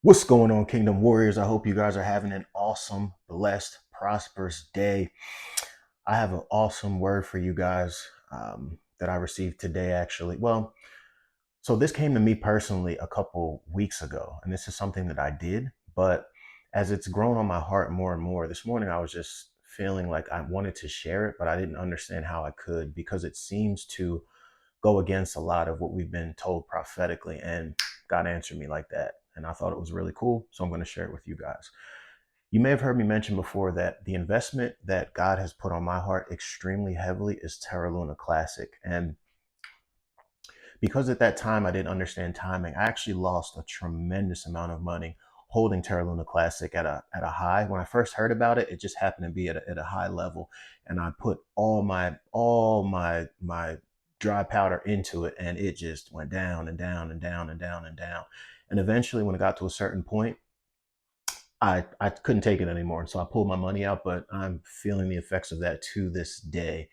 What's going on, Kingdom Warriors? I hope you guys are having an awesome, blessed, prosperous day. I have an awesome word for you guys that I received today, actually. So this came to me personally a couple weeks ago, and this is something that I did, but as it's grown on my heart more and more, this morning I was just feeling like I wanted to share it, but I didn't understand how I could because it seems to go against a lot of what we've been told prophetically. And God answered me like that. And I thought it was really cool. So I'm going to share it with you guys. You may have heard me mention before that the investment that God has put on my heart extremely heavily is Terra Luna Classic. And because at that time I didn't understand timing, I actually lost a tremendous amount of money holding Terra Luna Classic at a high. When I first heard about it, it just happened to be at a high level, and I put all my dry powder into it, and it just went down and down and down and down and down. And eventually, when it got to a certain point, I couldn't take it anymore, and so I pulled my money out. But I'm feeling the effects of that to this day.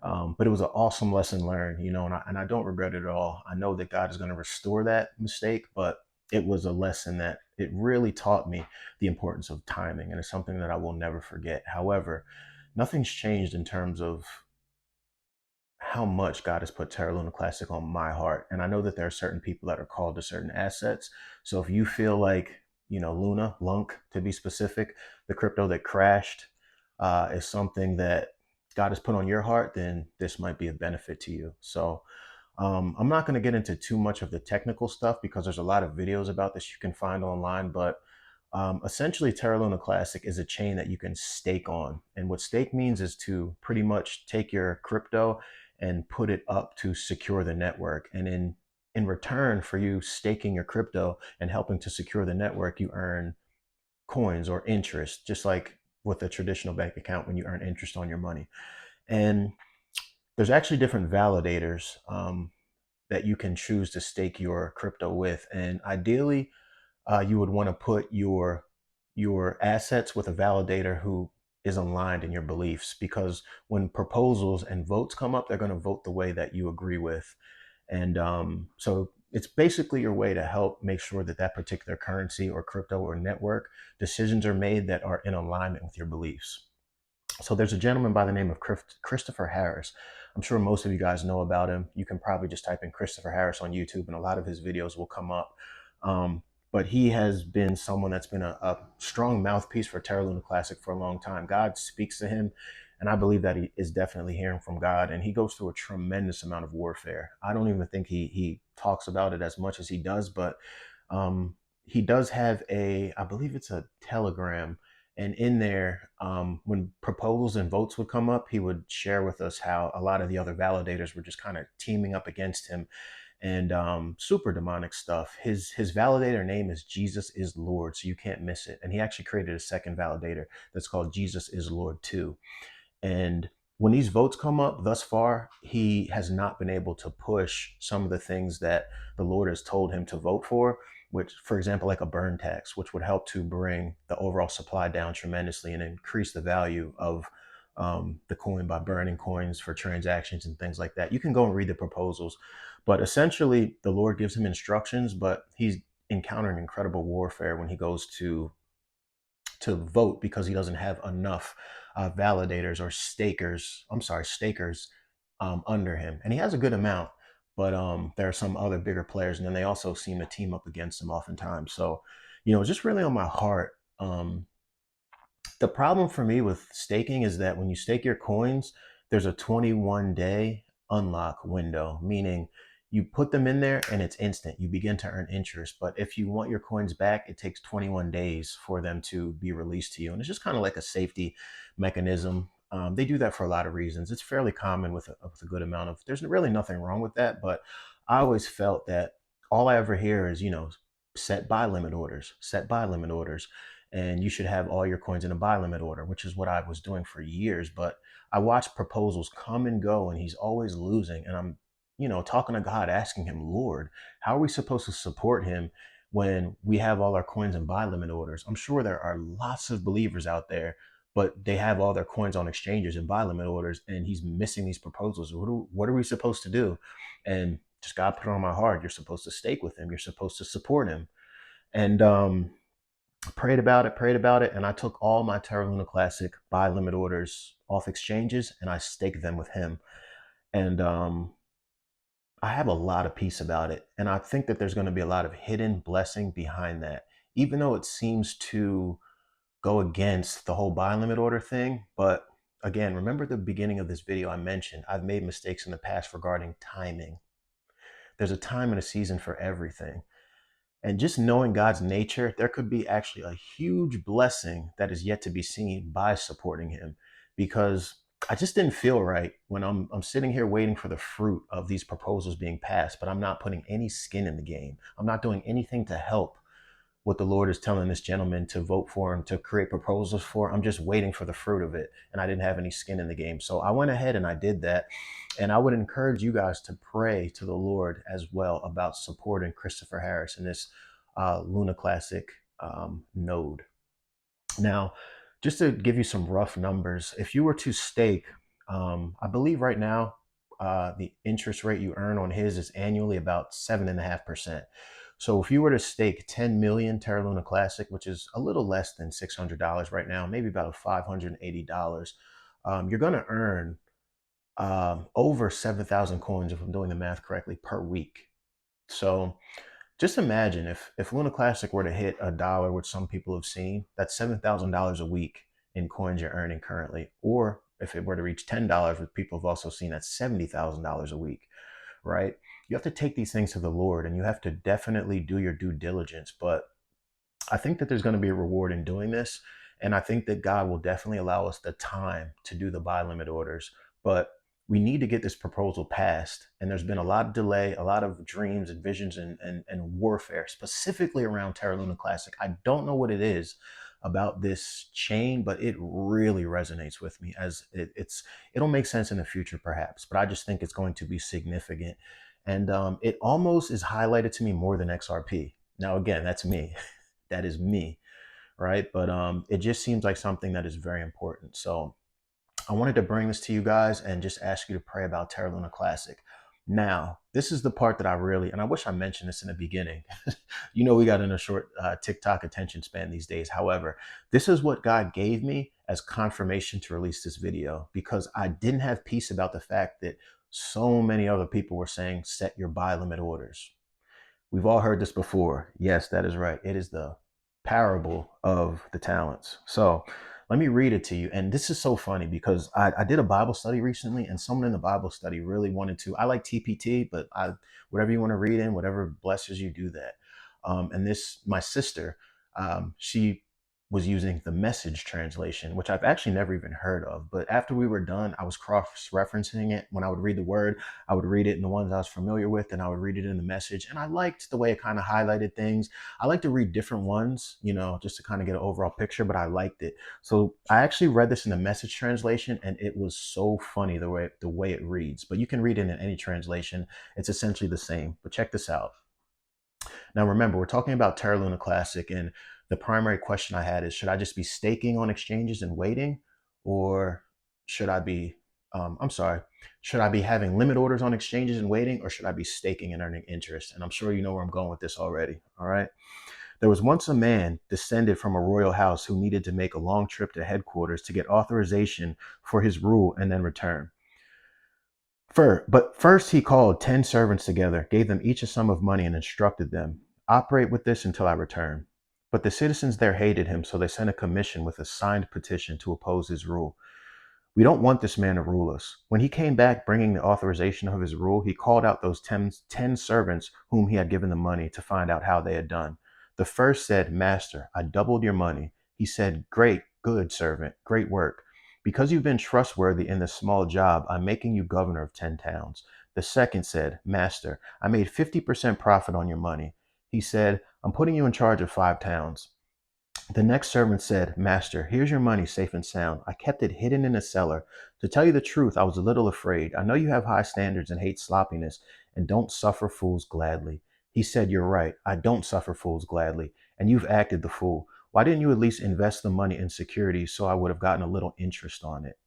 But it was an awesome lesson learned, and I don't regret it at all. I know that God is going to restore that mistake, but it was a lesson that it really taught me the importance of timing, and it's something that I will never forget. However, nothing's changed in terms of how much God has put Terra Luna Classic on my heart. And I know that there are certain people that are called to certain assets. So if you feel like, Luna, Lunk to be specific, the crypto that crashed is something that God has put on your heart, then this might be a benefit to you. So I'm not going to get into too much of the technical stuff because there's a lot of videos about this you can find online. But essentially, Terra Luna Classic is a chain that you can stake on. And what stake means is to pretty much take your crypto and put it up to secure the network. And in return for you staking your crypto and helping to secure the network, you earn coins or interest, just like with a traditional bank account when you earn interest on your money. And there's actually different validators that you can choose to stake your crypto with. And ideally, you would want to put your assets with a validator who is aligned in your beliefs, because when proposals and votes come up, they're going to vote the way that you agree with. And so it's basically your way to help make sure that that particular currency or crypto or network decisions are made that are in alignment with your beliefs. So there's a gentleman by the name of Christopher Harris. I'm sure most of you guys know about him. You can probably just type in Christopher Harris on YouTube, and a lot of his videos will come up. Um, but he has been someone that's been a strong mouthpiece for Terra Luna Classic for a long time. God speaks to him, and I believe that he is definitely hearing from God. And he goes through a tremendous amount of warfare. I don't even think he talks about it as much as he does, but he does have I believe it's a Telegram, and in there, when proposals and votes would come up, he would share with us how a lot of the other validators were just kind of teaming up against him, and super demonic stuff. His validator name is Jesus is Lord, so you can't miss it. And he actually created a second validator that's called Jesus is Lord too. And when these votes come up thus far, he has not been able to push some of the things that the Lord has told him to vote for, which, for example, like a burn tax, which would help to bring the overall supply down tremendously and increase the value of the coin by burning coins for transactions and things like that. You can go and read the proposals, but essentially, the Lord gives him instructions, but he's encountering incredible warfare when he goes to vote because he doesn't have enough validators or stakers under him. And he has a good amount, but there are some other bigger players, and then they also seem to team up against him oftentimes. So, it's just really on my heart. The problem for me with staking is that when you stake your coins, there's a 21-day unlock window, meaning you put them in there and it's instant. You begin to earn interest. But if you want your coins back, it takes 21 days for them to be released to you. And it's just kind of like a safety mechanism. They do that for a lot of reasons. It's fairly common with a good amount of, there's really nothing wrong with that. But I always felt that all I ever hear is, set buy limit orders, and you should have all your coins in a buy limit order, which is what I was doing for years. But I watched proposals come and go, and he's always losing. And I'm, talking to God, asking him, Lord, how are we supposed to support him when we have all our coins in buy limit orders? I'm sure there are lots of believers out there, but they have all their coins on exchanges and buy limit orders, and he's missing these proposals. What are we supposed to do? And just God put it on my heart. You're supposed to stake with him. You're supposed to support him. And prayed about it, and I took all my Terra Luna Classic buy limit orders off exchanges and I staked them with him. And I have a lot of peace about it. And I think that there's going to be a lot of hidden blessing behind that, even though it seems to go against the whole buy limit order thing. But again, remember the beginning of this video I mentioned, I've made mistakes in the past regarding timing. There's a time and a season for everything. And just knowing God's nature, there could be actually a huge blessing that is yet to be seen by supporting him, because I just didn't feel right when I'm sitting here waiting for the fruit of these proposals being passed, but I'm not putting any skin in the game. I'm not doing anything to help what the Lord is telling this gentleman to vote for and to create proposals for. I'm just waiting for the fruit of it. And I didn't have any skin in the game. So I went ahead and I did that. And I would encourage you guys to pray to the Lord as well about supporting Christopher Harris in this Luna Classic node. Now, just to give you some rough numbers, if you were to stake, I believe right now, the interest rate you earn on his is annually about 7.5%. So if you were to stake 10 million Terra Luna Classic, which is a little less than $600 right now, maybe about $580, you're going to earn over 7,000 coins, if I'm doing the math correctly, per week. So just imagine if Luna Classic were to hit $1, which some people have seen, that's $7,000 a week in coins you're earning currently. Or if it were to reach $10, which people have also seen, that's $70,000 a week, right? You have to take these things to the Lord, and you have to definitely do your due diligence. But I think that there's going to be a reward in doing this. And I think that God will definitely allow us the time to do the buy limit orders. But we need to get this proposal passed. And there's been a lot of delay, a lot of dreams and visions and warfare, specifically around Terra Luna Classic. I don't know what it is about this chain, but it really resonates with me, as it'll make sense in the future perhaps, but I just think it's going to be significant. And it almost is highlighted to me more than XRP. Now, again, that's me. That is me, right? But it just seems like something that is very important. So I wanted to bring this to you guys and just ask you to pray about Terra Luna Classic. Now, this is the part that I really, and I wish I mentioned this in the beginning. You know, we got in a short TikTok attention span these days. However, this is what God gave me as confirmation to release this video, because I didn't have peace about the fact that so many other people were saying, set your buy limit orders. We've all heard this before. Yes, that is right. It is the parable of the talents. So let me read it to you. And this is so funny because I did a Bible study recently, and someone in the Bible study really wanted to. I like TPT, but whatever you want to read in, whatever blesses you, do that. And my sister, she was using the Message translation, which I've actually never even heard of. But after we were done, I was cross-referencing it. When I would read the word, I would read it in the ones I was familiar with, and I would read it in the Message. And I liked the way it kind of highlighted things. I like to read different ones, just to kind of get an overall picture, but I liked it. So I actually read this in the Message translation, and it was so funny the way it reads. But you can read it in any translation. It's essentially the same. But check this out. Now, remember, we're talking about Terra Luna Classic, and the primary question I had is, should I just be staking on exchanges and waiting, or should I be, should I be having limit orders on exchanges and waiting, or should I be staking and earning interest? And I'm sure you know where I'm going with this already. All right. There was once a man descended from a royal house who needed to make a long trip to headquarters to get authorization for his rule and then return. But first he called 10 servants together, gave them each a sum of money, and instructed them, operate with this until I return. But the citizens there hated him, so they sent a commission with a signed petition to oppose his rule. We don't want this man to rule us. When he came back bringing the authorization of his rule, he called out those 10 servants whom he had given the money to find out how they had done. The first said, Master, I doubled your money. He said, Great, good servant, great work. Because you've been trustworthy in this small job, I'm making you governor of 10 towns. The second said, Master, I made 50% profit on your money. He said, I'm putting you in charge of 5 towns. The next servant said, Master, here's your money safe and sound. I kept it hidden in a cellar. To tell you the truth, I was a little afraid. I know you have high standards and hate sloppiness and don't suffer fools gladly. He said, You're right. I don't suffer fools gladly. And you've acted the fool. Why didn't you at least invest the money in securities so I would have gotten a little interest on it?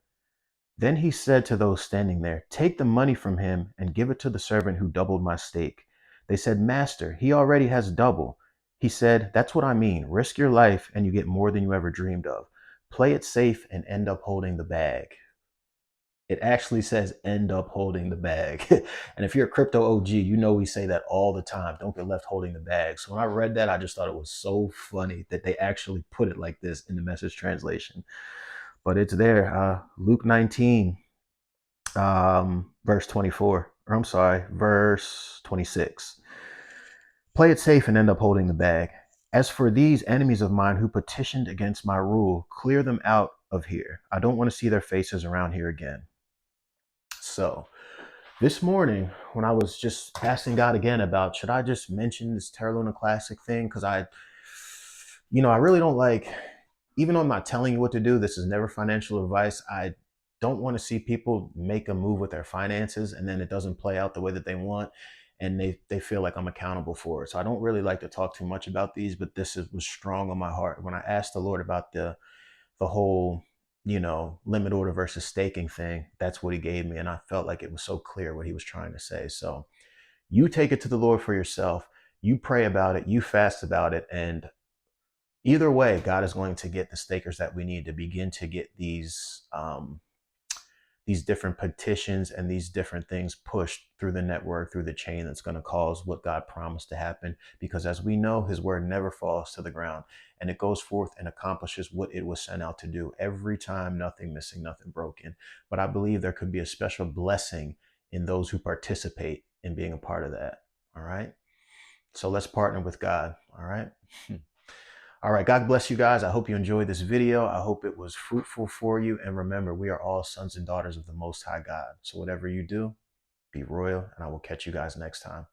Then he said to those standing there, Take the money from him and give it to the servant who doubled my stake. They said, Master, he already has double. He said, "That's what I mean. Risk your life and you get more than you ever dreamed of. Play it safe and end up holding the bag." It actually says end up holding the bag. And if you're a crypto OG, you know we say that all the time. Don't get left holding the bag. So when I read that, I just thought it was so funny that they actually put it like this in the message translation. But it's there. Luke 19, verse 24. Or I'm sorry, verse 26. Play it safe and end up holding the bag. As for these enemies of mine who petitioned against my rule, clear them out of here. I don't want to see their faces around here again. So this morning, when I was just asking God again about should I just mention this Terra Luna Classic thing, because I really don't like, even though I'm not telling you what to do, this is never financial advice. I don't want to see people make a move with their finances and then it doesn't play out the way that they want, and they feel like I'm accountable for it. So I don't really like to talk too much about these, but was strong on my heart when I asked the Lord about the whole, limit order versus staking thing. That's what he gave me. And I felt like it was so clear what he was trying to say. So you take it to the Lord for yourself. You pray about it. You fast about it. And either way, God is going to get the stakers that we need to begin to get these different petitions and these different things pushed through the network, through the chain, that's going to cause what God promised to happen. Because as we know, his word never falls to the ground, and it goes forth and accomplishes what it was sent out to do every time, nothing missing, nothing broken. But I believe there could be a special blessing in those who participate in being a part of that. All right. So let's partner with God. All right. All right. God bless you guys. I hope you enjoyed this video. I hope it was fruitful for you. And remember, we are all sons and daughters of the Most High God. So whatever you do, be royal, and I will catch you guys next time.